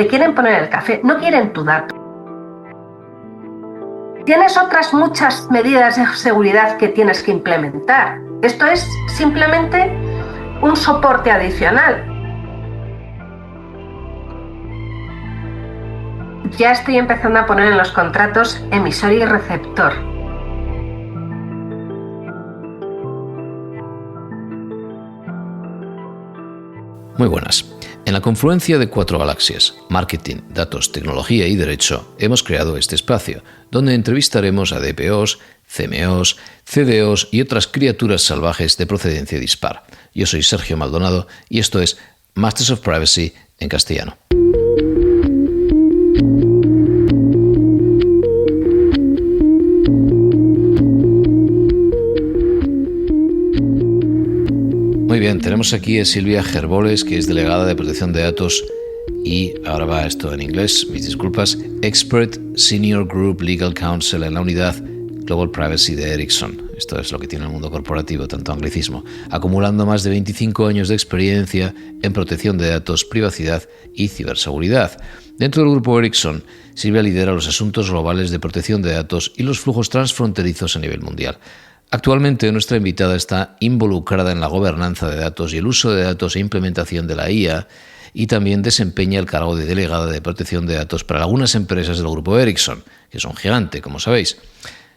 te quieren poner el café, no quieren tu dato. Tienes otras muchas medidas de seguridad que tienes que implementar. Esto es simplemente un soporte adicional. Ya estoy empezando a poner en los contratos emisor y receptor. Muy buenas. En la confluencia de 4 galaxias, marketing, datos, tecnología y derecho, hemos creado este espacio, donde entrevistaremos a DPOs, CMOs, CDOs y otras criaturas salvajes de procedencia dispar. Yo soy Sergio Maldonado y esto es Masters of Privacy en castellano. Muy bien, tenemos aquí a Silvia Gerboles, que es delegada de protección de datos y, ahora va esto en inglés, mis disculpas, Expert Senior Group Legal Counsel en la unidad Global Privacy de Ericsson. Esto es lo que tiene el mundo corporativo, tanto anglicismo, acumulando más de 25 años de experiencia en protección de datos, privacidad y ciberseguridad. Dentro del grupo Ericsson, Silvia lidera los asuntos globales de protección de datos y los flujos transfronterizos a nivel mundial. Actualmente nuestra invitada está involucrada en la gobernanza de datos y el uso de datos e implementación de la IA y también desempeña el cargo de delegada de protección de datos para algunas empresas del grupo Ericsson, que es un gigante, como sabéis.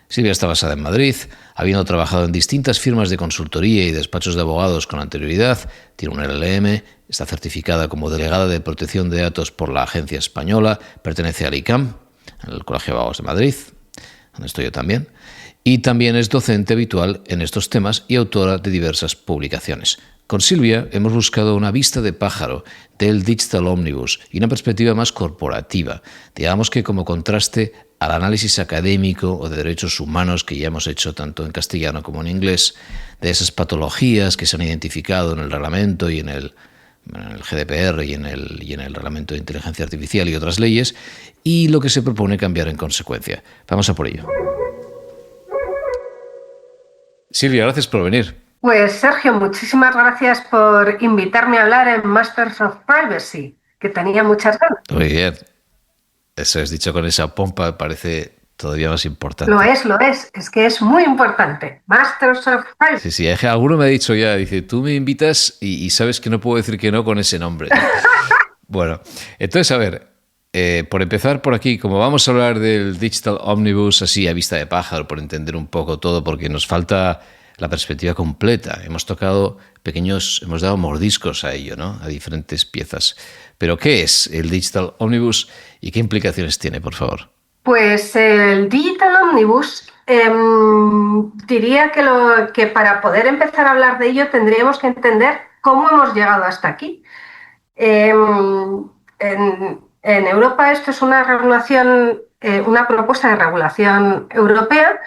Silvia está basada en Madrid, habiendo trabajado en distintas firmas de consultoría y despachos de abogados con anterioridad, tiene un LLM, está certificada como delegada de protección de datos por la agencia española, pertenece al ICAM, el Colegio de Abogados de Madrid, donde estoy yo también, y también es docente habitual en estos temas y autora de diversas publicaciones. Con Silvia hemos buscado una vista de pájaro del Digital Omnibus y una perspectiva más corporativa, digamos que como contraste al análisis académico o de derechos humanos que ya hemos hecho tanto en castellano como en inglés, de esas patologías que se han identificado en el reglamento y en el GDPR y en el reglamento de inteligencia artificial y otras leyes, y lo que se propone cambiar en consecuencia. Vamos a por ello. Silvia, gracias por venir. Pues Sergio, muchísimas gracias por invitarme a hablar en Masters of Privacy, que tenía muchas ganas. Muy bien. Eso es dicho con esa pompa, parece todavía más importante. Lo es. Es que es muy importante. Masters of Privacy. Sí, alguno me ha dicho ya, dice, tú me invitas y sabes que no puedo decir que no con ese nombre. Bueno, entonces, a ver, por empezar por aquí, como vamos a hablar del Digital Omnibus así a vista de pájaro, por entender un poco todo, porque nos falta la perspectiva completa. Hemos dado mordiscos a ello, ¿no? A diferentes piezas. Pero, ¿qué es el Digital Omnibus y qué implicaciones tiene, por favor? Pues el Digital Omnibus, diría que para poder empezar a hablar de ello tendríamos que entender cómo hemos llegado hasta aquí. En Europa esto es una regulación, una propuesta de regulación europea,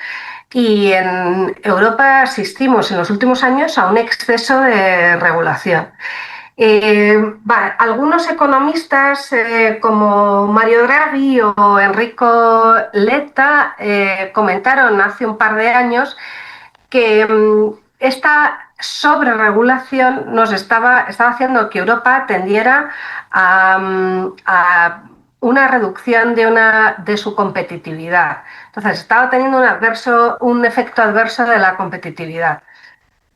y en Europa asistimos en los últimos años a un exceso de regulación. Algunos economistas como Mario Draghi o Enrico Letta comentaron hace un par de años que esta sobreregulación nos estaba haciendo que Europa tendiera a una reducción de su competitividad. Entonces, estaba teniendo un efecto adverso de la competitividad.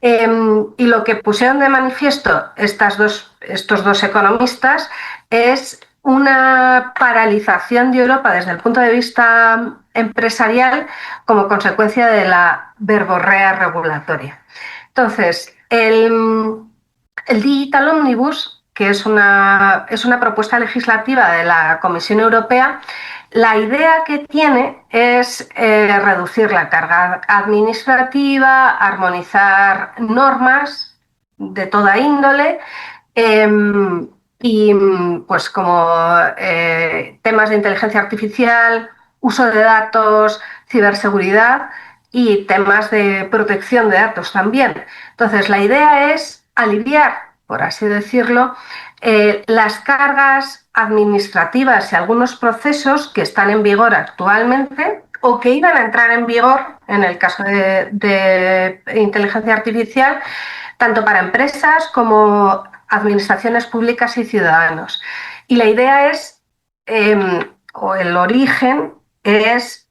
Y lo que pusieron de manifiesto estos dos economistas es una paralización de Europa desde el punto de vista empresarial como consecuencia de la verborrea regulatoria. Entonces, el Digital Omnibus, que es una propuesta legislativa de la Comisión Europea, la idea que tiene es reducir la carga administrativa, armonizar normas de toda índole y pues como temas de inteligencia artificial, uso de datos, ciberseguridad y temas de protección de datos también. Entonces, la idea es aliviar, por así decirlo, las cargas administrativas y algunos procesos que están en vigor actualmente o que iban a entrar en vigor en el caso de inteligencia artificial, tanto para empresas como administraciones públicas y ciudadanos. Y la idea es o el origen es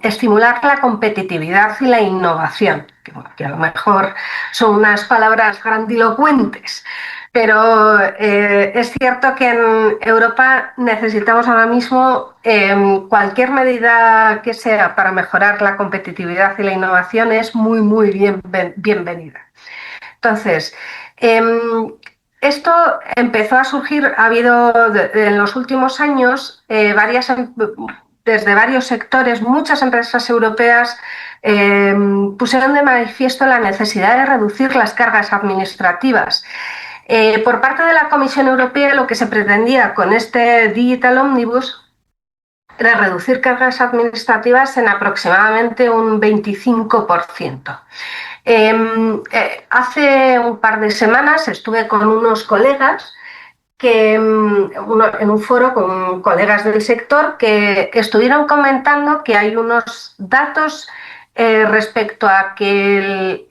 estimular la competitividad y la innovación, que a lo mejor son unas palabras grandilocuentes, pero es cierto que en Europa necesitamos ahora mismo cualquier medida que sea para mejorar la competitividad y la innovación es muy bienvenida. Entonces, esto empezó a surgir, ha habido en los últimos años desde varios sectores, muchas empresas europeas pusieron de manifiesto la necesidad de reducir las cargas administrativas. Por parte de la Comisión Europea, lo que se pretendía con este Digital Omnibus era reducir cargas administrativas en aproximadamente un 25%. Hace un par de semanas estuve con unos colegas en un foro con colegas del sector que estuvieron comentando que hay unos datos respecto a que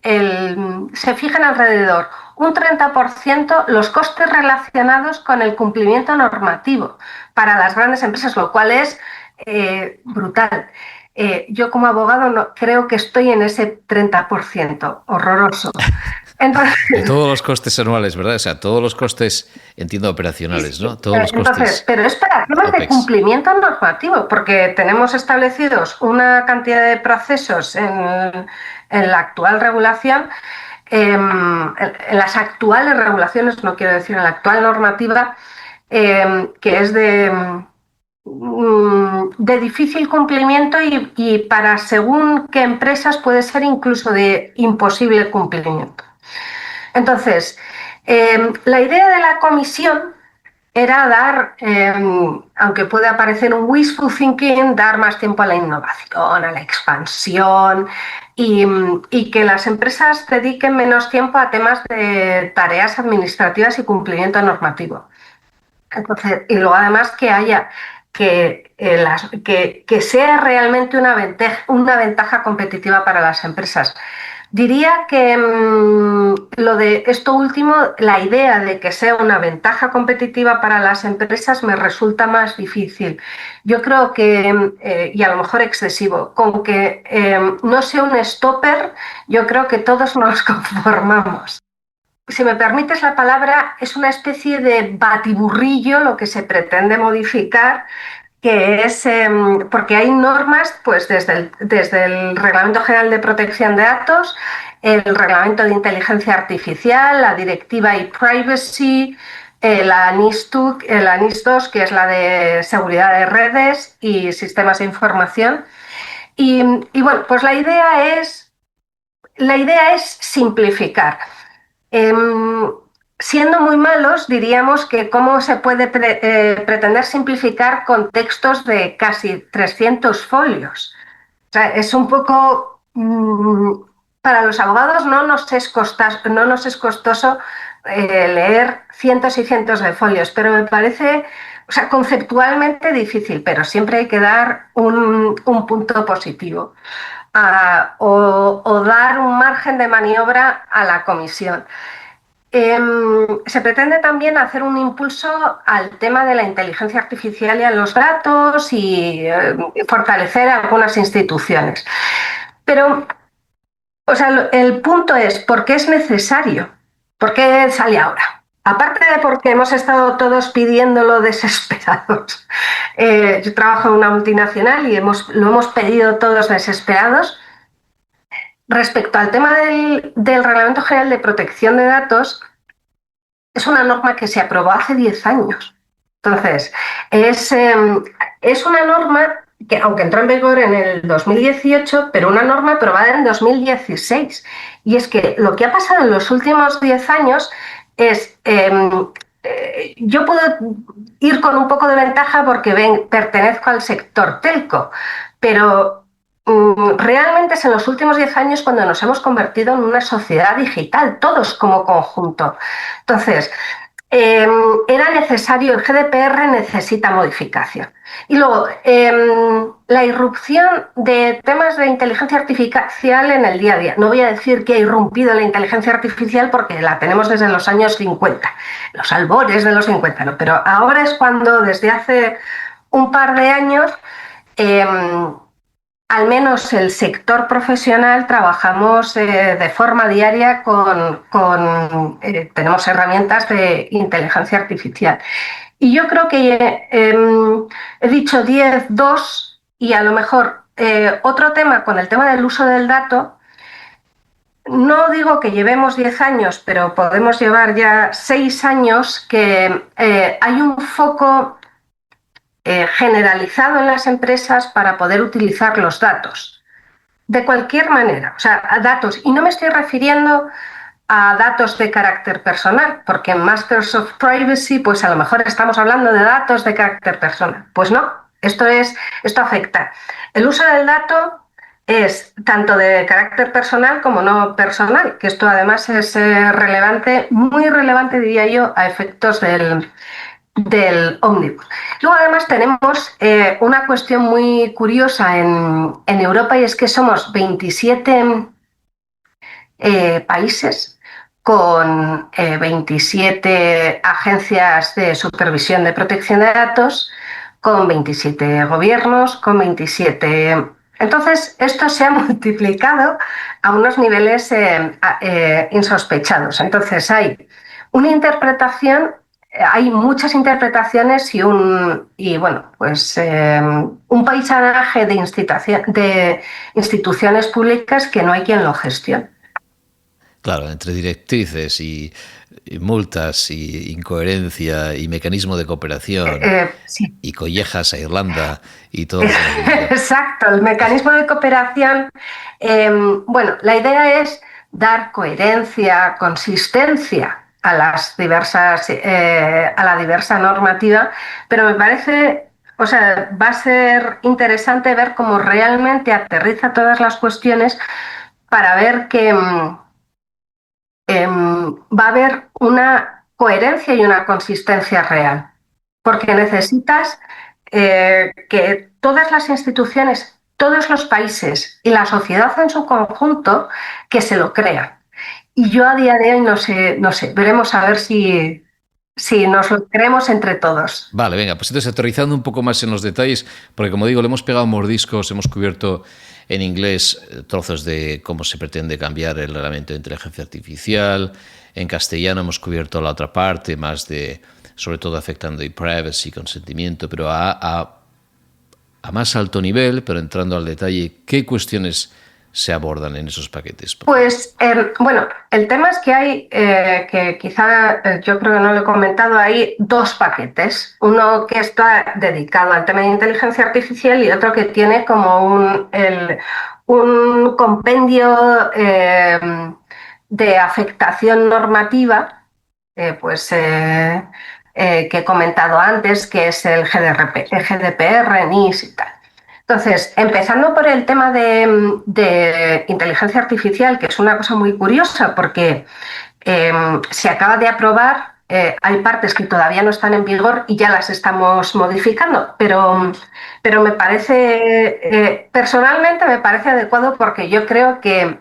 se fijan alrededor un 30% los costes relacionados con el cumplimiento normativo para las grandes empresas, lo cual es brutal. Yo como abogado no, creo que estoy en ese 30%, horroroso. Entonces, de todos los costes anuales, ¿verdad? O sea, todos los costes, entiendo, operacionales, ¿no? Todos los costes. Pero es para temas de cumplimiento normativo, porque tenemos establecidos una cantidad de procesos en la actual regulación, en las actuales regulaciones, no quiero decir en la actual normativa, que es de difícil cumplimiento y para según qué empresas puede ser incluso de imposible cumplimiento. Entonces, la idea de la comisión era dar, aunque puede parecer un wishful thinking, dar más tiempo a la innovación, a la expansión y que las empresas dediquen menos tiempo a temas de tareas administrativas y cumplimiento normativo. Entonces, y luego además que haya que sea realmente una ventaja competitiva para las empresas. Diría que lo de esto último, la idea de que sea una ventaja competitiva para las empresas me resulta más difícil. Yo creo que, y a lo mejor excesivo, con que no sea un stopper, yo creo que todos nos conformamos. Si me permites la palabra, es una especie de batiburrillo lo que se pretende modificar, que es porque hay normas pues desde el Reglamento General de Protección de Datos, el Reglamento de Inteligencia Artificial, la Directiva e-Privacy, la NIS2, que es la de Seguridad de Redes y Sistemas de Información. Y bueno, pues la idea es simplificar. Siendo muy malos, diríamos que cómo se puede pretender simplificar con textos de casi 300 folios. O sea, es un poco... para los abogados no nos es costoso leer cientos y cientos de folios, pero me parece, o sea, conceptualmente difícil, pero siempre hay que dar un punto positivo o dar un margen de maniobra a la comisión. Se pretende también hacer un impulso al tema de la inteligencia artificial y a los datos y fortalecer algunas instituciones. Pero, o sea, el punto es, ¿por qué es necesario? ¿Por qué sale ahora? Aparte de porque hemos estado todos pidiéndolo desesperados. Yo trabajo en una multinacional y lo hemos pedido todos desesperados. Respecto al tema del Reglamento General de Protección de Datos, es una norma que se aprobó hace 10 años. Entonces, es una norma que, aunque entró en vigor en el 2018, pero una norma aprobada en 2016. Y es que lo que ha pasado en los últimos 10 años es... yo puedo ir con un poco de ventaja porque pertenezco al sector telco, pero realmente es en los últimos 10 años cuando nos hemos convertido en una sociedad digital, todos como conjunto. Entonces, era necesario, el GDPR necesita modificación. Y luego, la irrupción de temas de inteligencia artificial en el día a día. No voy a decir que ha irrumpido la inteligencia artificial porque la tenemos desde los años 50, los albores de los 50, ¿no? Pero ahora es cuando, desde hace un par de años, eh, al menos el sector profesional trabajamos de forma diaria tenemos herramientas de inteligencia artificial. Y yo creo que he dicho 10, 2 y a lo mejor otro tema con el tema del uso del dato. No digo que llevemos 10 años, pero podemos llevar ya 6 años que hay un foco generalizado en las empresas para poder utilizar los datos. De cualquier manera, o sea, a datos. Y no me estoy refiriendo a datos de carácter personal, porque en Masters of Privacy, pues a lo mejor estamos hablando de datos de carácter personal. Pues no, esto afecta. El uso del dato es tanto de carácter personal como no personal, que esto además es relevante, muy relevante, diría yo, a efectos del ómnibus. Luego además tenemos una cuestión muy curiosa en Europa, y es que somos 27 países con 27 agencias de supervisión de protección de datos, con 27 gobiernos, con 27... Entonces, esto se ha multiplicado a unos niveles insospechados. Entonces, hay una interpretación, hay muchas interpretaciones y bueno, pues un paisanaje de instituciones públicas que no hay quien lo gestione. Claro, entre directrices y multas y incoherencia y mecanismo de cooperación Sí. y collejas a Irlanda y todo. Exacto, el mecanismo de cooperación. Bueno, la idea es dar coherencia, consistencia a las diversas, a la diversa normativa, pero me parece, o sea, va a ser interesante ver cómo realmente aterriza todas las cuestiones para ver que va a haber una coherencia y una consistencia real, porque necesitas que todas las instituciones, todos los países y la sociedad en su conjunto que se lo crean. Y yo a día de hoy no sé, veremos a ver si nos lo creemos entre todos. Vale, venga, pues entonces aterrizando un poco más en los detalles, porque como digo, le hemos pegado mordiscos, hemos cubierto en inglés trozos de cómo se pretende cambiar el reglamento de inteligencia artificial, en castellano hemos cubierto la otra parte, más de, sobre todo afectando privacy, consentimiento, pero a más alto nivel, pero entrando al detalle, ¿qué cuestiones se abordan en esos paquetes? Pues bueno, el tema es que hay, que quizá yo creo que no lo he comentado, hay 2 paquetes. Uno que está dedicado al tema de inteligencia artificial y otro que tiene como un compendio de afectación normativa, que he comentado antes, que es el GDPR, NIS y tal. Entonces, empezando por el tema de inteligencia artificial, que es una cosa muy curiosa porque se acaba de aprobar, hay partes que todavía no están en vigor y ya las estamos modificando, pero me parece, personalmente me parece adecuado porque yo creo que,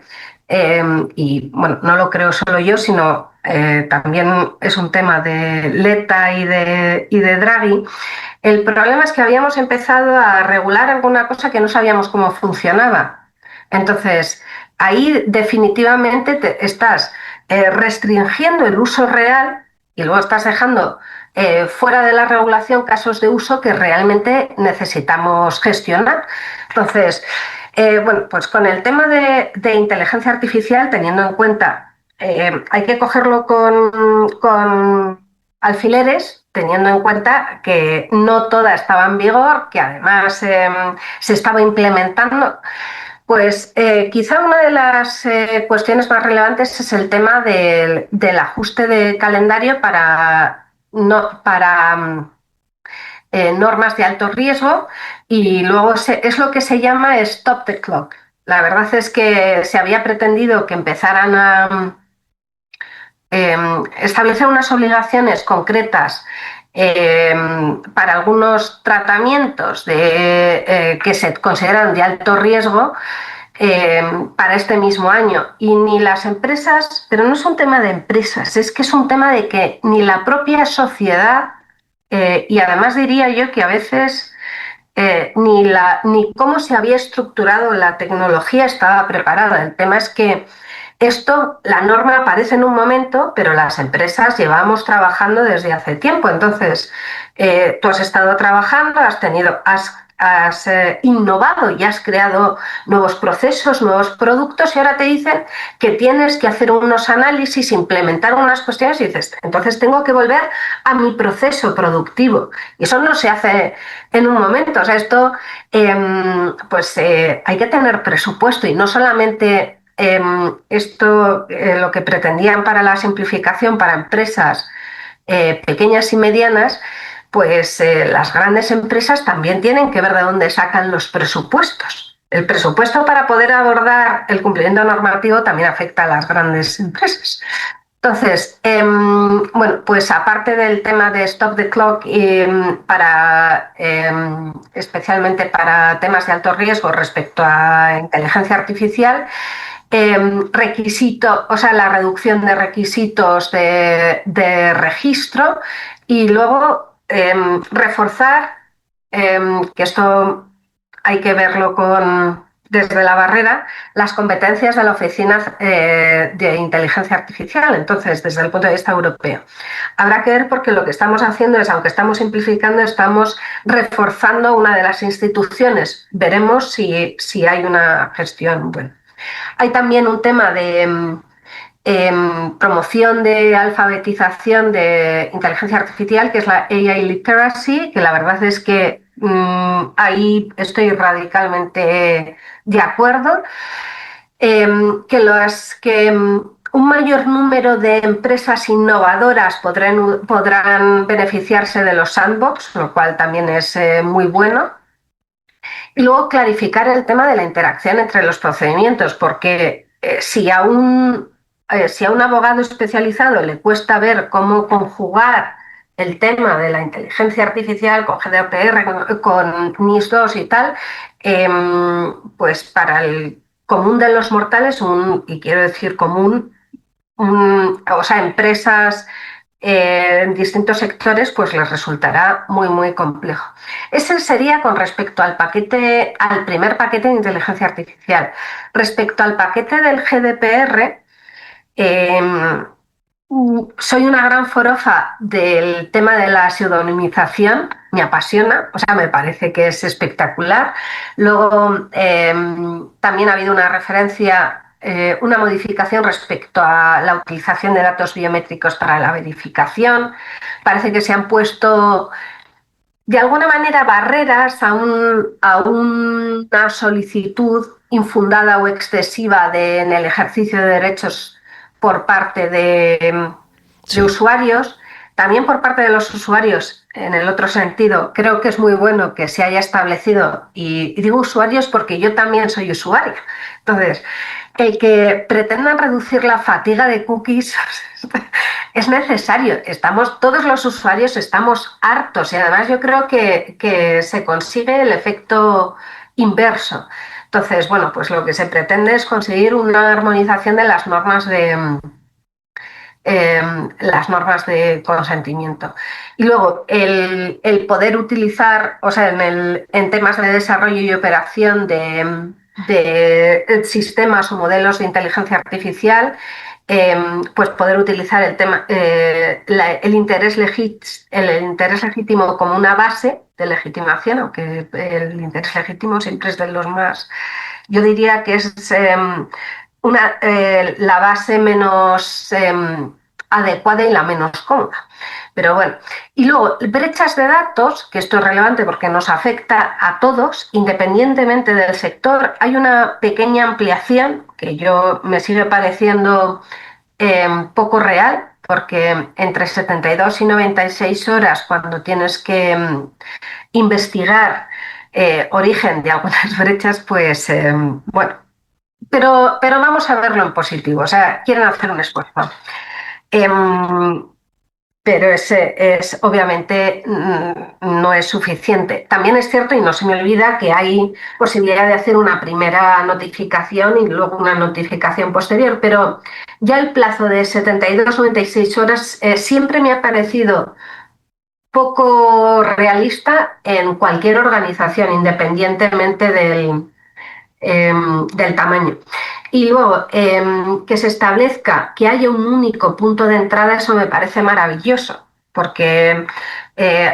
y bueno, no lo creo solo yo, sino también es un tema de Letta y de Draghi. El problema es que habíamos empezado a regular alguna cosa que no sabíamos cómo funcionaba. Entonces, ahí definitivamente estás restringiendo el uso real y luego estás dejando fuera de la regulación casos de uso que realmente necesitamos gestionar. Entonces, bueno, pues con el tema de inteligencia artificial, teniendo en cuenta, hay que cogerlo con alfileres, teniendo en cuenta que no toda estaba en vigor, que además se estaba implementando. Pues quizá una de las cuestiones más relevantes es el tema del ajuste de calendario para normas de alto riesgo, y luego es lo que se llama stop the clock. La verdad es que se había pretendido que empezaran establecer unas obligaciones concretas para algunos tratamientos que se consideran de alto riesgo para este mismo año. Y ni las empresas, pero no es un tema de empresas, es que es un tema de que ni la propia sociedad, y además diría yo que a veces ni cómo se había estructurado la tecnología estaba preparada. El tema es que la norma aparece en un momento, pero las empresas llevamos trabajando desde hace tiempo. Entonces, tú has estado trabajando, has innovado y has creado nuevos procesos, nuevos productos, y ahora te dicen que tienes que hacer unos análisis, implementar unas cuestiones, y dices, entonces tengo que volver a mi proceso productivo. Y eso no se hace en un momento. O sea, esto hay que tener presupuesto, y no solamente lo que pretendían para la simplificación para empresas pequeñas y medianas, pues las grandes empresas también tienen que ver de dónde sacan los presupuestos. El presupuesto para poder abordar el cumplimiento normativo también afecta a las grandes empresas. Entonces, pues aparte del tema de Stop the Clock, especialmente para temas de alto riesgo respecto a inteligencia artificial, la reducción de requisitos de registro, y luego reforzar, que esto hay que verlo desde la barrera, las competencias de la Oficina de Inteligencia Artificial. Entonces, desde el punto de vista europeo, habrá que ver, porque lo que estamos haciendo es, aunque estamos simplificando, estamos reforzando una de las instituciones. Veremos si hay una gestión buena. Hay también un tema de promoción de alfabetización de inteligencia artificial, que es la AI Literacy, que la verdad es que ahí estoy radicalmente de acuerdo. Un mayor número de empresas innovadoras podrán beneficiarse de los sandbox, lo cual también es muy bueno. Y luego clarificar el tema de la interacción entre los procedimientos, porque si a un abogado especializado le cuesta ver cómo conjugar el tema de la inteligencia artificial con GDPR, con NIS2 y tal, pues para el común de los mortales, y quiero decir común, empresas en distintos sectores, pues les resultará muy, muy complejo. Ese sería con respecto al primer paquete de inteligencia artificial. Respecto al paquete del GDPR, soy una gran forofa del tema de la pseudonimización, me apasiona, me parece que es espectacular. Luego, también ha habido una referencia, una modificación respecto a la utilización de datos biométricos para la verificación. Parece que se han puesto de alguna manera barreras a una solicitud infundada o excesiva en el ejercicio de derechos por parte de usuarios. También por parte de los usuarios, en el otro sentido, creo que es muy bueno que se haya establecido, y digo usuarios porque yo también soy usuaria. Entonces, el que pretendan reducir la fatiga de cookies es necesario. Todos los usuarios estamos hartos, y además yo creo que se consigue el efecto inverso. Entonces, pues lo que se pretende es conseguir una armonización de las normas de consentimiento. Y luego el poder utilizar, en temas de desarrollo y operación de sistemas o modelos de inteligencia artificial, pues poder utilizar el interés legítimo como una base de legitimación, aunque el interés legítimo siempre es de los más, yo diría que es la base menos adecuada y la menos cómoda. Pero bueno, y luego brechas de datos, que esto es relevante porque nos afecta a todos, independientemente del sector. Hay una pequeña ampliación que me sigue pareciendo poco real, porque entre 72 y 96 horas, cuando tienes que investigar origen de algunas brechas, pues pero vamos a verlo en positivo, quieren hacer un esfuerzo. Em, pero obviamente no es suficiente. También es cierto, y no se me olvida, que hay posibilidad de hacer una primera notificación y luego una notificación posterior, pero ya el plazo de 72-96 horas siempre me ha parecido poco realista en cualquier organización, independientemente del tamaño. Y luego, que se establezca que haya un único punto de entrada, eso me parece maravilloso, porque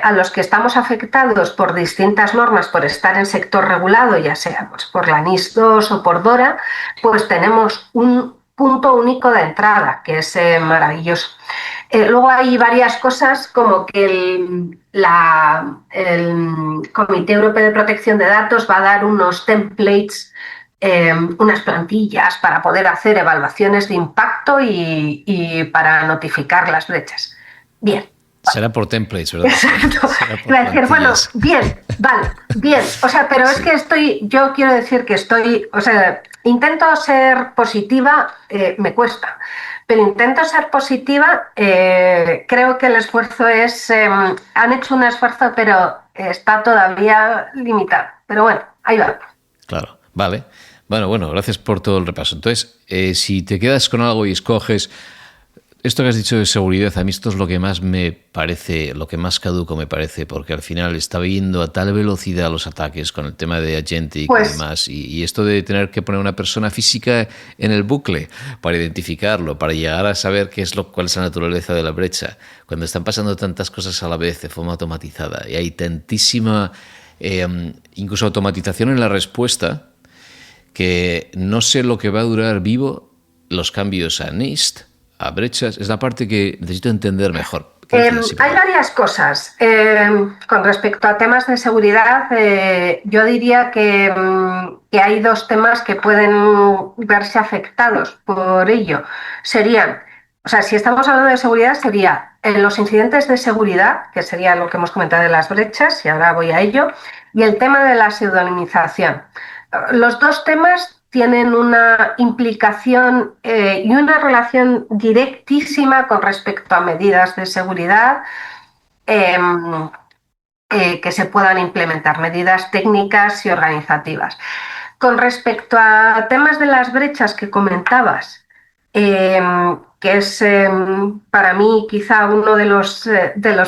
a los que estamos afectados por distintas normas, por estar en sector regulado, ya sea pues, por la NIS2 o por DORA, pues tenemos un punto único de entrada, que es maravilloso. Luego hay varias cosas como que el Comité Europeo de Protección de Datos va a dar unos templates, unas plantillas para poder hacer evaluaciones de impacto y para notificar las brechas. Bien. Será por templates, ¿verdad? Exacto. Iba a decir, bueno, bien, vale, bien. O sea, pero es que yo quiero decir que intento ser positiva, me cuesta, pero intento ser positiva, creo que el esfuerzo han hecho un esfuerzo, pero está todavía limitado. Pero bueno, ahí va. Claro, vale. Bueno, gracias por todo el repaso. Entonces, si te quedas con algo y escoges esto que has dicho de seguridad, a mí esto es lo que más me parece, lo que más caduco me parece, porque al final está yendo a tal velocidad los ataques con el tema de agentic y demás, y esto de tener que poner una persona física en el bucle para identificarlo, para llegar a saber cuál es la naturaleza de la brecha, cuando están pasando tantas cosas a la vez de forma automatizada y hay tantísima incluso automatización en la respuesta, que no sé lo que va a durar vivo los cambios a NIST, a brechas. Es la parte que necesito entender mejor. Hay varias cosas. Con respecto a temas de seguridad, yo diría que hay dos temas que pueden verse afectados por ello. Serían, si estamos hablando de seguridad, sería los incidentes de seguridad, que sería lo que hemos comentado de las brechas, y ahora voy a ello, y el tema de la pseudonimización. Los dos temas tienen una implicación y una relación directísima con respecto a medidas de seguridad que se puedan implementar, medidas técnicas y organizativas. Con respecto a temas de las brechas que comentabas, que es para mí quizá uno de los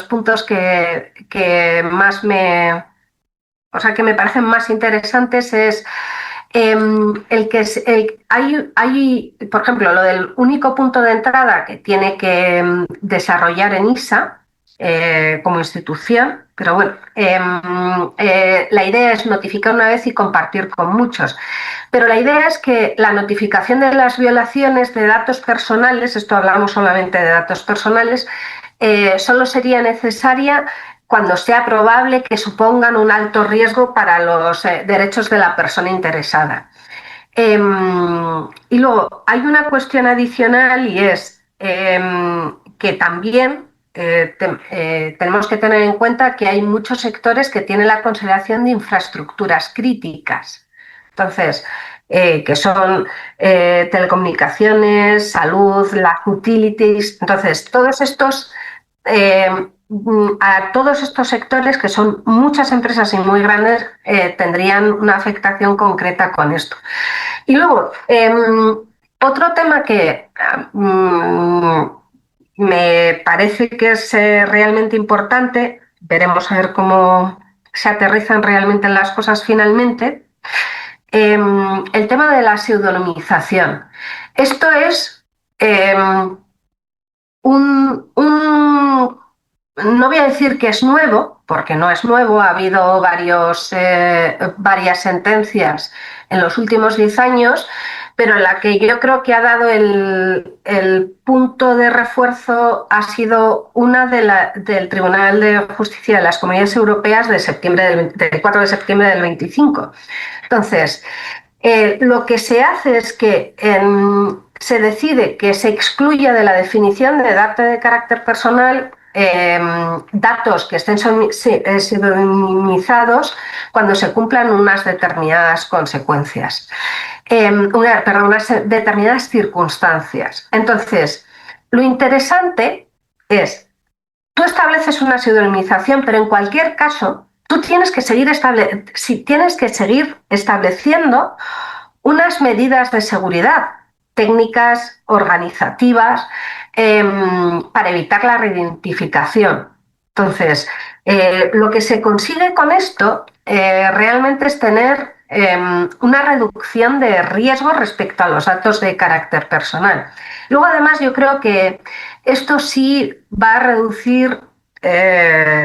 puntos que más que me parecen más interesantes es hay, por ejemplo, lo del único punto de entrada que tiene que desarrollar ENISA como institución, pero bueno, la idea es notificar una vez y compartir con muchos. Pero la idea es que la notificación de las violaciones de datos personales, esto hablamos solamente de datos personales, solo sería necesaria cuando sea probable que supongan un alto riesgo para los derechos de la persona interesada. Y luego hay una cuestión adicional y es que también tenemos que tener en cuenta que hay muchos sectores que tienen la consideración de infraestructuras críticas. Entonces, que son telecomunicaciones, salud, las utilities. Entonces, todos estos a todos estos sectores, que son muchas empresas y muy grandes, tendrían una afectación concreta con esto. Y luego, otro tema que me parece que es realmente importante, veremos a ver cómo se aterrizan realmente las cosas finalmente, el tema de la pseudonimización. Esto es no voy a decir que es nuevo, porque no es nuevo, ha habido varias sentencias en los últimos 10 años, pero la que yo creo que ha dado el punto de refuerzo ha sido una del Tribunal de Justicia de las Comunidades Europeas del 4 de septiembre del 25. Entonces, lo que se hace es que se decide que se excluya de la definición de datos de carácter personal datos que estén pseudonimizados cuando se cumplan unas determinadas consecuencias, unas determinadas circunstancias. Entonces, lo interesante es, tú estableces una pseudonimización, pero en cualquier caso, tú tienes que tienes que seguir estableciendo unas medidas de seguridad, técnicas organizativas, para evitar la reidentificación. Entonces, lo que se consigue con esto realmente es tener una reducción de riesgo respecto a los datos de carácter personal. Luego, además, yo creo que esto sí va a reducir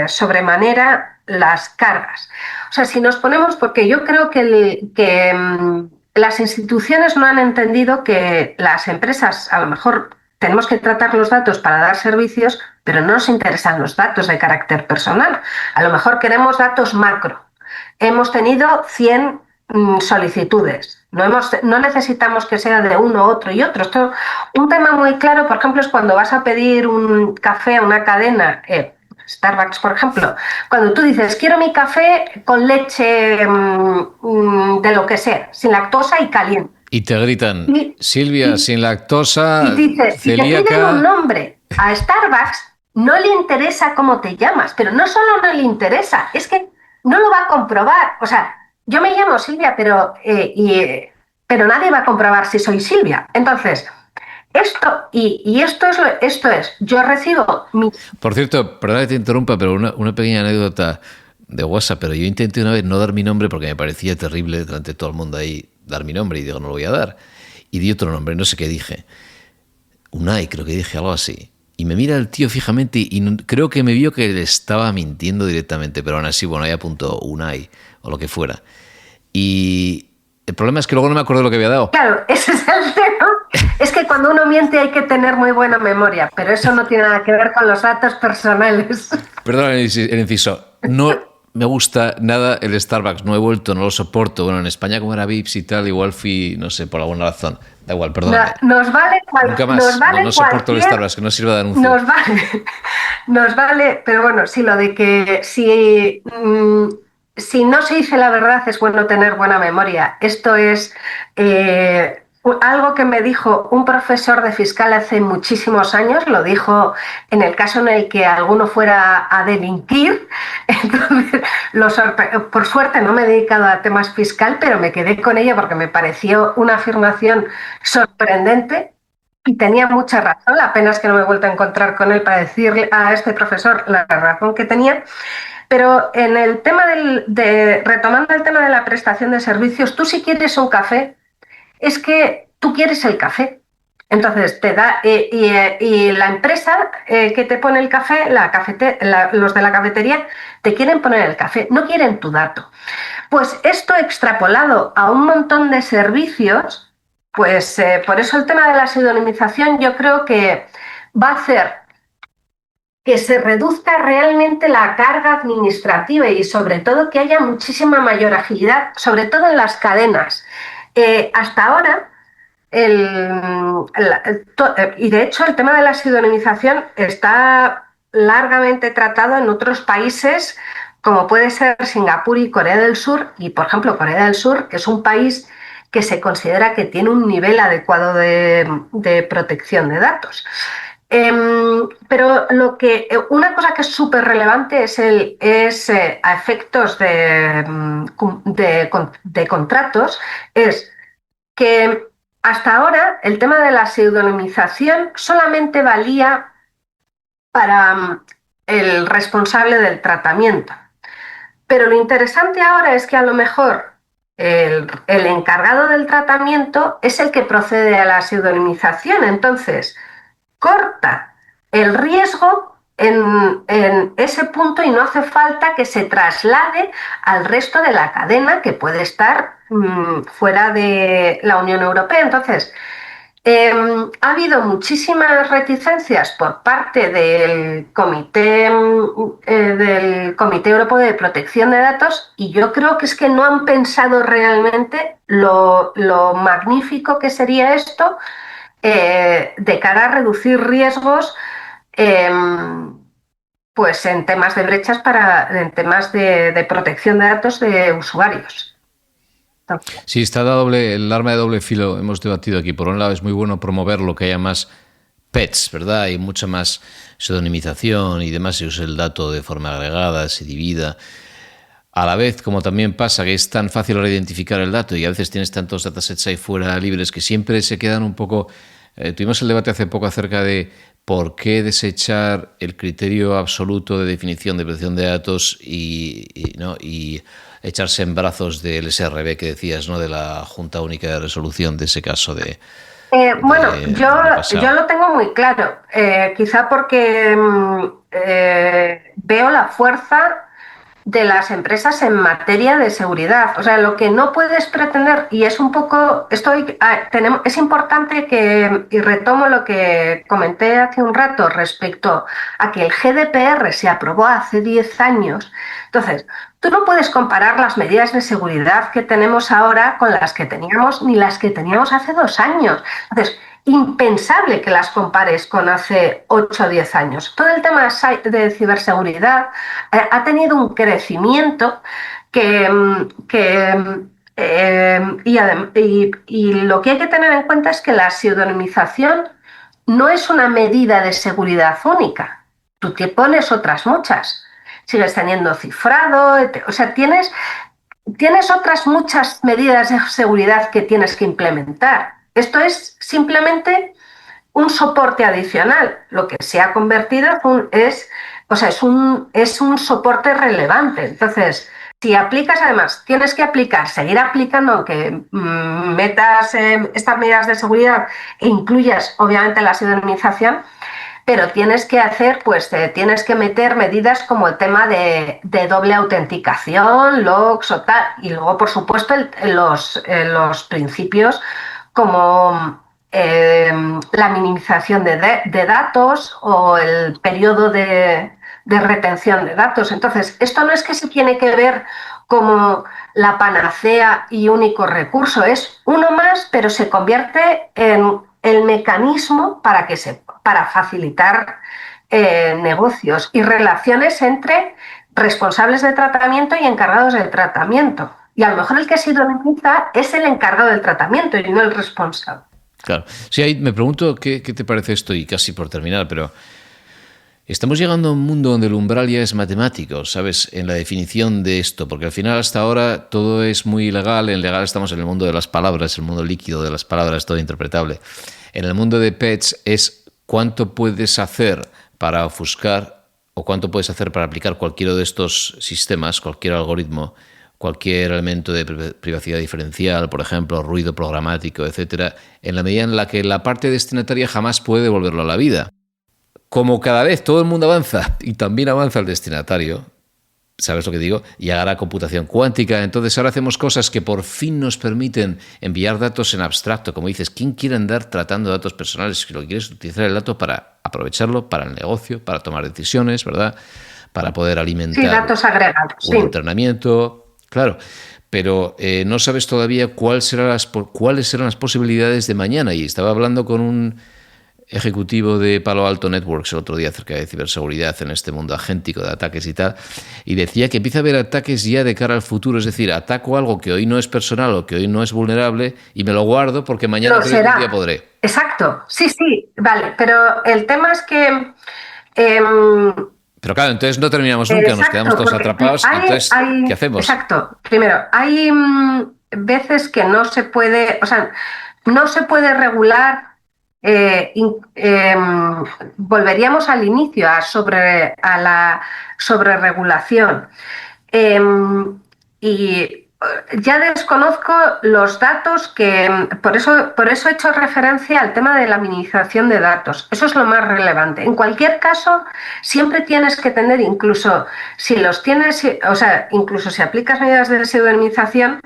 sobremanera las cargas. O sea, si nos ponemos, porque yo creo que las instituciones no han entendido que las empresas, a lo mejor tenemos que tratar los datos para dar servicios, pero no nos interesan los datos de carácter personal. A lo mejor queremos datos macro. Hemos tenido 100 solicitudes. No necesitamos que sea de uno, otro y otro. Esto, un tema muy claro, por ejemplo, es cuando vas a pedir un café a una cadena, Starbucks, por ejemplo, cuando tú dices, quiero mi café con leche de lo que sea, sin lactosa y caliente. Y te gritan, Silvia, sin lactosa, y dices, celíaca... Si te piden un nombre a Starbucks, no le interesa cómo te llamas, pero no solo no le interesa, es que no lo va a comprobar. O sea, yo me llamo Silvia, pero nadie va a comprobar si soy Silvia. Entonces, esto es, yo recibo mi... Por cierto, perdona que te interrumpa, pero una pequeña anécdota de WhatsApp, pero yo intenté una vez no dar mi nombre porque me parecía terrible delante de todo el mundo ahí dar mi nombre y digo, no lo voy a dar. Y di otro nombre, no sé qué dije. Unai, creo que dije algo así. Y me mira el tío fijamente y creo que me vio que le estaba mintiendo directamente, pero aún así, bueno, ahí apuntó Unai o lo que fuera. Y el problema es que luego no me acuerdo de lo que había dado. Claro, ese es el tema. Es que cuando uno miente hay que tener muy buena memoria, pero eso no tiene nada que ver con los datos personales. Perdón el inciso. No me gusta nada el Starbucks, no he vuelto, no lo soporto. Bueno, en España como era Vips y tal, igual fui, no sé, por alguna razón. Da igual, perdón. Nos vale nunca más. No soporto el Starbucks, que no sirva de anuncio. Nos vale, pero bueno, sí, lo de que si no se dice la verdad es bueno tener buena memoria. Esto es algo que me dijo un profesor de fiscal hace muchísimos años, lo dijo en el caso en el que alguno fuera a delinquir. Entonces, por suerte no me he dedicado a temas fiscal, pero me quedé con ella porque me pareció una afirmación sorprendente y tenía mucha razón. La pena es que no me he vuelto a encontrar con él para decirle a este profesor la razón que tenía. Pero en el tema retomando el tema de la prestación de servicios, tú si quieres un café, es que tú quieres el café. Entonces te da y la empresa que te pone el café, los de la cafetería, te quieren poner el café, no quieren tu dato. Pues esto extrapolado a un montón de servicios, pues por eso el tema de la pseudonimización yo creo que va a hacer que se reduzca realmente la carga administrativa y sobre todo que haya muchísima mayor agilidad, sobre todo en las cadenas. Hasta ahora, y de hecho el tema de la pseudonimización está largamente tratado en otros países, como puede ser Singapur y Corea del Sur, y por ejemplo Corea del Sur, que es un país que se considera que tiene un nivel adecuado de protección de datos. Pero una cosa que es súper relevante es a efectos de contratos, es que hasta ahora el tema de la pseudonimización solamente valía para el responsable del tratamiento. Pero lo interesante ahora es que a lo mejor el encargado del tratamiento es el que procede a la pseudonimización. Entonces, corta el riesgo en ese punto y no hace falta que se traslade al resto de la cadena que puede estar fuera de la Unión Europea. Entonces, ha habido muchísimas reticencias por parte del Comité Europeo de Protección de Datos y yo creo que es que no han pensado realmente lo magnífico que sería esto de cara a reducir riesgos pues en temas de brechas en temas de protección de datos de usuarios. Sí, está el arma de doble filo, hemos debatido aquí. Por un lado es muy bueno promoverlo, que haya más PETs, ¿verdad? Hay mucha más pseudonimización y demás, se usa el dato de forma agregada, se divida. A la vez, como también pasa que es tan fácil ahora identificar el dato y a veces tienes tantos datasets ahí fuera libres que siempre se quedan un poco... tuvimos el debate hace poco acerca de por qué desechar el criterio absoluto de definición de protección de datos y echarse en brazos del SRB que decías, ¿no? De la Junta Única de Resolución de ese caso de... Bueno, yo lo tengo muy claro, quizá porque veo la fuerza de las empresas en materia de seguridad. O sea, lo que no puedes pretender, y es un poco, es importante que, y retomo lo que comenté hace un rato respecto a que el GDPR se aprobó hace 10 años. Entonces, tú no puedes comparar las medidas de seguridad que tenemos ahora con las que teníamos ni las que teníamos hace 2 años. Entonces, impensable que las compares con hace 8 o 10 años. Todo el tema de ciberseguridad ha tenido un crecimiento y lo que hay que tener en cuenta es que la pseudonimización no es una medida de seguridad única. Tú te pones otras muchas. Sigues teniendo cifrado, o sea, tienes otras muchas medidas de seguridad que tienes que implementar. Esto es simplemente un soporte adicional. Lo que se ha convertido es un soporte relevante. Entonces, si aplicas, además, tienes que seguir aplicando, aunque metas estas medidas de seguridad e incluyas, obviamente, la pseudonimización, pero tienes que meter medidas como el tema de doble autenticación, logs o tal, y luego, por supuesto, los principios como la minimización de datos o el periodo de retención de datos. Entonces, esto no es que se tiene que ver como la panacea y único recurso, es uno más, pero se convierte en el mecanismo para facilitar negocios y relaciones entre responsables de tratamiento y encargados del tratamiento. Y a lo mejor el que se pseudonimiza es el encargado del tratamiento y no el responsable. Claro. Sí, ahí me pregunto qué te parece esto, y casi por terminar, pero estamos llegando a un mundo donde el umbral ya es matemático, ¿sabes? En la definición de esto, porque al final hasta ahora todo es muy legal. En legal estamos en el mundo de las palabras, el mundo líquido de las palabras, todo interpretable. En el mundo de PETs es cuánto puedes hacer para ofuscar o cuánto puedes hacer para aplicar cualquiera de estos sistemas, cualquier algoritmo, cualquier elemento de privacidad diferencial, por ejemplo, ruido programático, etcétera, en la medida en la que la parte destinataria jamás puede devolverlo a la vida. Como cada vez todo el mundo avanza y también avanza el destinatario, ¿sabes lo que digo? Llegará computación cuántica. Entonces ahora hacemos cosas que por fin nos permiten enviar datos en abstracto. Como dices, ¿quién quiere andar tratando datos personales? Si lo que quieres es utilizar el dato para aprovecharlo, para el negocio, para tomar decisiones, ¿verdad? Para poder alimentar datos agregados, un entrenamiento. Claro, pero no sabes todavía cuáles serán las posibilidades de mañana. Y estaba hablando con un ejecutivo de Palo Alto Networks el otro día acerca de ciberseguridad en este mundo agéntico de ataques y tal, y decía que empieza a haber ataques ya de cara al futuro, es decir, ataco algo que hoy no es personal o que hoy no es vulnerable y me lo guardo porque mañana un día podré. Exacto, sí, vale, pero el tema es que... pero claro, entonces no terminamos nunca, nos quedamos todos atrapados. Entonces, ¿qué hacemos? Exacto. Primero, hay veces que no se puede, o sea, no se puede regular. Volveríamos al inicio, a la sobreregulación. Y ya desconozco los datos por eso he hecho referencia al tema de la minimización de datos. Eso es lo más relevante. En cualquier caso, siempre tienes que tener, incluso si aplicas medidas de pseudonimización,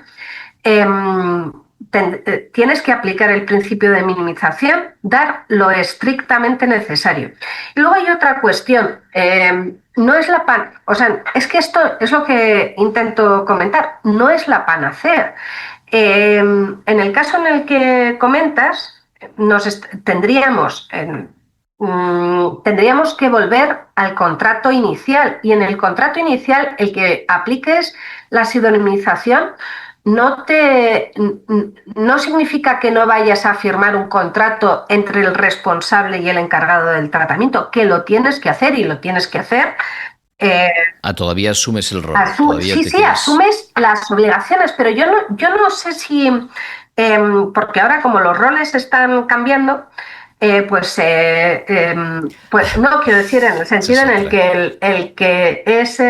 tienes que aplicar el principio de minimización, dar lo estrictamente necesario. Y luego hay otra cuestión. No es es que esto es lo que intento comentar, no es la panacea. En el caso en el que comentas, tendríamos que volver al contrato inicial, y en el contrato inicial el que apliques la pseudonimización no significa que no vayas a firmar un contrato entre el responsable y el encargado del tratamiento, que lo tienes que hacer y lo tienes que hacer. Todavía asumes el rol. Todavía Sí, asumes las obligaciones, pero yo no sé si, porque ahora como los roles están cambiando, pues no, quiero decir, en el sentido en el que el que es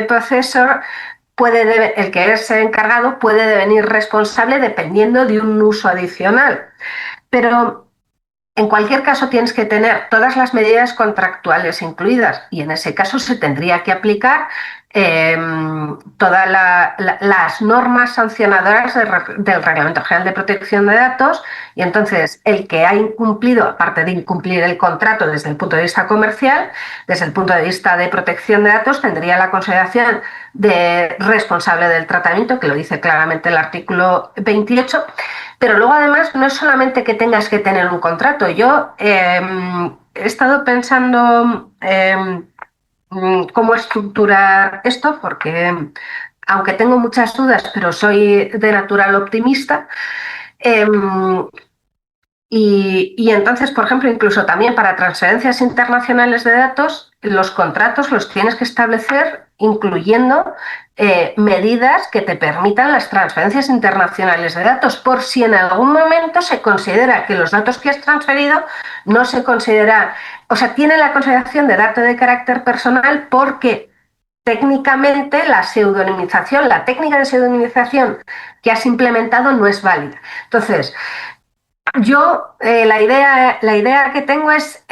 profesor el que es encargado puede devenir responsable dependiendo de un uso adicional. Pero en cualquier caso tienes que tener todas las medidas contractuales incluidas y en ese caso se tendría que aplicar todas las normas sancionadoras del Reglamento General de Protección de Datos, y entonces el que ha incumplido, aparte de incumplir el contrato desde el punto de vista comercial, desde el punto de vista de protección de datos, tendría la consideración de responsable del tratamiento, que lo dice claramente el artículo 28. Pero luego además no es solamente que tengas que tener un contrato. Yo he estado pensando cómo estructurar esto, porque aunque tengo muchas dudas, pero soy de natural optimista. Y entonces, por ejemplo, incluso también para transferencias internacionales de datos, los contratos los tienes que establecer incluyendo medidas que te permitan las transferencias internacionales de datos, por si en algún momento se considera que los datos que has transferido no se considera, o sea, tienen la consideración de dato de carácter personal porque técnicamente la pseudonimización, la técnica de pseudonimización que has implementado no es válida. Entonces, yo la idea que tengo es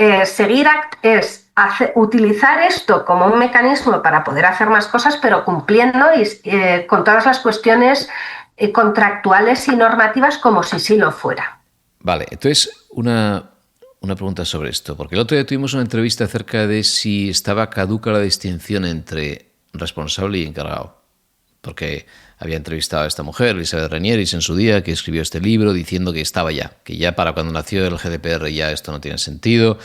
utilizar esto como un mecanismo para poder hacer más cosas, pero cumpliendo con todas las cuestiones contractuales y normativas como si sí lo fuera. Vale, entonces una pregunta sobre esto, porque el otro día tuvimos una entrevista acerca de si estaba caduca la distinción entre responsable y encargado, porque había entrevistado a esta mujer, Elizabeth Renieris, en su día, que escribió este libro diciendo que estaba que ya para cuando nació el GDPR ya esto no tiene sentido.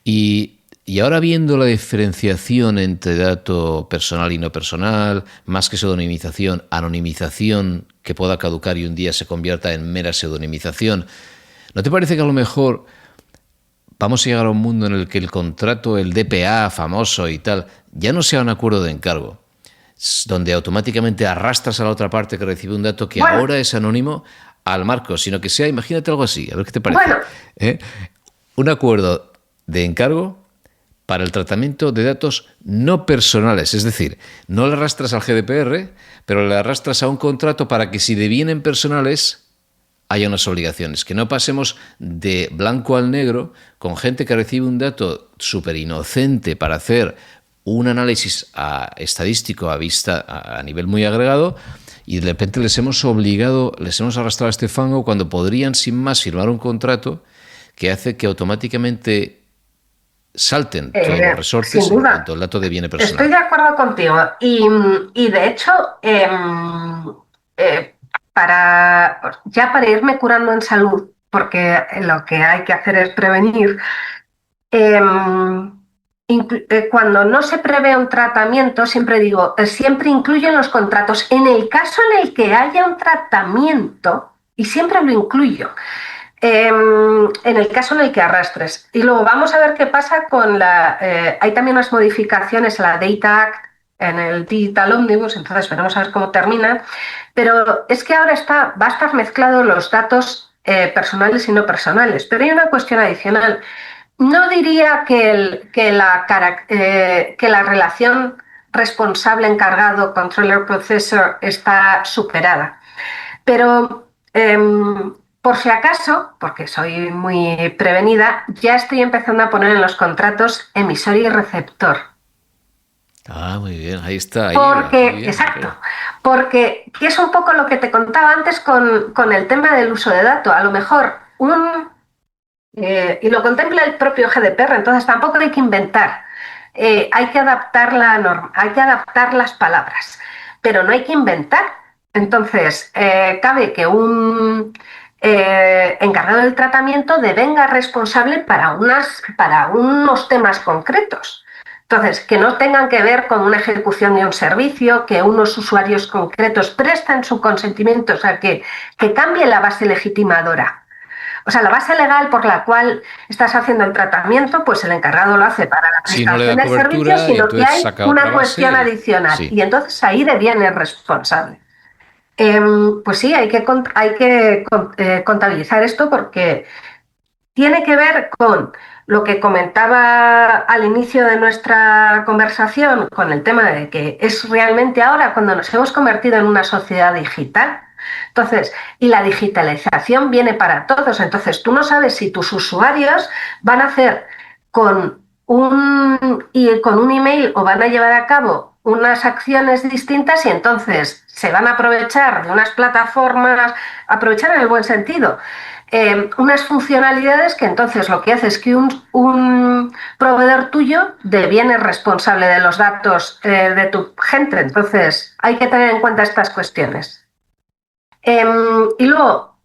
Y ahora viendo la diferenciación entre dato personal y no personal, más que pseudonimización, anonimización que pueda caducar y un día se convierta en mera pseudonimización, ¿no te parece que a lo mejor vamos a llegar a un mundo en el que el contrato, el DPA famoso y tal, ya no sea un acuerdo de encargo, donde automáticamente arrastras a la otra parte que recibe un dato que ahora es anónimo al marco, sino que sea, imagínate algo así, a ver qué te parece. Un acuerdo de encargo para el tratamiento de datos no personales, es decir, no le arrastras al GDPR, pero le arrastras a un contrato para que si devienen personales haya unas obligaciones, que no pasemos de blanco al negro con gente que recibe un dato súper inocente para hacer un análisis estadístico a nivel muy agregado y de repente les hemos arrastrado a este fango cuando podrían sin más firmar un contrato que hace que automáticamente salten todos los resortes en cuanto el dato deviene personal. Estoy de acuerdo contigo y de hecho para irme curando en salud, porque lo que hay que hacer es prevenir, cuando no se prevé un tratamiento, siempre digo, siempre incluyo en los contratos, en el caso en el que haya un tratamiento, y siempre lo incluyo, en el caso en el que arrastres. Y luego vamos a ver qué pasa con hay también unas modificaciones a la Data Act en el Digital Omnibus, entonces veremos a ver cómo termina. Pero es que ahora va a estar mezclado los datos personales y no personales. Pero hay una cuestión adicional. No diría que la relación responsable-encargado, controller-processor, está superada. Pero por si acaso, porque soy muy prevenida, ya estoy empezando a poner en los contratos emisor y receptor. Muy bien, ahí está. Exacto, porque es un poco lo que te contaba antes con el tema del uso de datos. A lo mejor y lo contempla el propio GDPR, entonces tampoco hay que inventar. Hay que adaptar la norma, hay que adaptar las palabras, pero no hay que inventar. Entonces, cabe que un encargado del tratamiento devenga responsable para unos temas concretos. Entonces, que no tengan que ver con una ejecución de un servicio, que unos usuarios concretos presten su consentimiento, o sea, que cambie la base legitimadora. O sea, la base legal por la cual estás haciendo el tratamiento, pues el encargado lo hace para la prestación del servicio, sino que hay una cuestión adicional. Sí. Y entonces ahí deviene el responsable. Pues sí, hay que contabilizar esto porque tiene que ver con lo que comentaba al inicio de nuestra conversación, con el tema de que es realmente ahora cuando nos hemos convertido en una sociedad digital. Entonces, y la digitalización viene para todos. Entonces, tú no sabes si tus usuarios van a hacer con un email o van a llevar a cabo unas acciones distintas y entonces se van a aprovechar de unas plataformas, aprovechar en el buen sentido, unas funcionalidades que entonces lo que hace es que un proveedor tuyo deviene responsable de los datos de tu gente. Entonces, hay que tener en cuenta estas cuestiones. Y luego,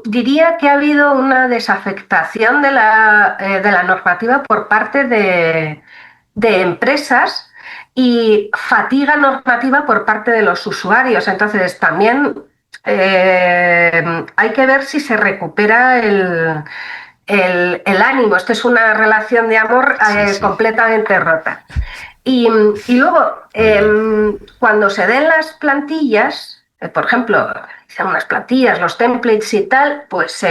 diría que ha habido una desafectación de la normativa por parte de empresas y fatiga normativa por parte de los usuarios. Entonces, también hay que ver si se recupera el ánimo. Esto es una relación de amor completamente rota. Y luego, cuando se den las plantillas, por ejemplo, unas plantillas, los templates y tal, pues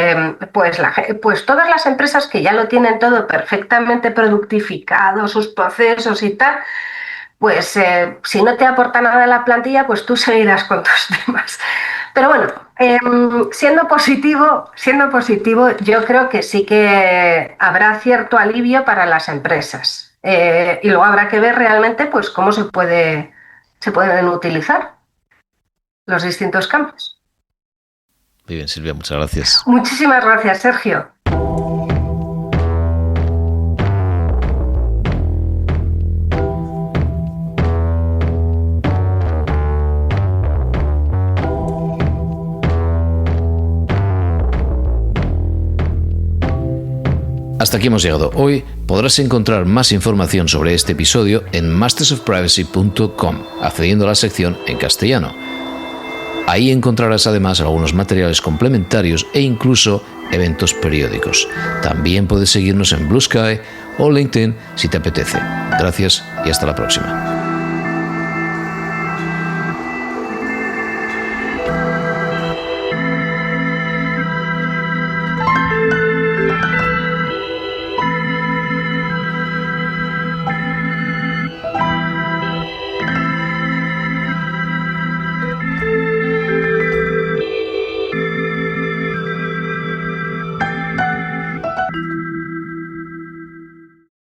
todas las empresas que ya lo tienen todo perfectamente productificado, sus procesos y tal, pues si no te aporta nada la plantilla, pues tú seguirás con tus temas. Pero bueno, siendo positivo, yo creo que sí que habrá cierto alivio para las empresas. Y luego habrá que ver realmente pues cómo se pueden utilizar los distintos campos. Muy bien, Silvia, muchas gracias. Muchísimas gracias, Sergio. Hasta aquí hemos llegado. Hoy podrás encontrar más información sobre este episodio en mastersofprivacy.com, accediendo a la sección en castellano. Ahí encontrarás además algunos materiales complementarios e incluso eventos periódicos. También puedes seguirnos en Blue Sky o LinkedIn si te apetece. Gracias y hasta la próxima.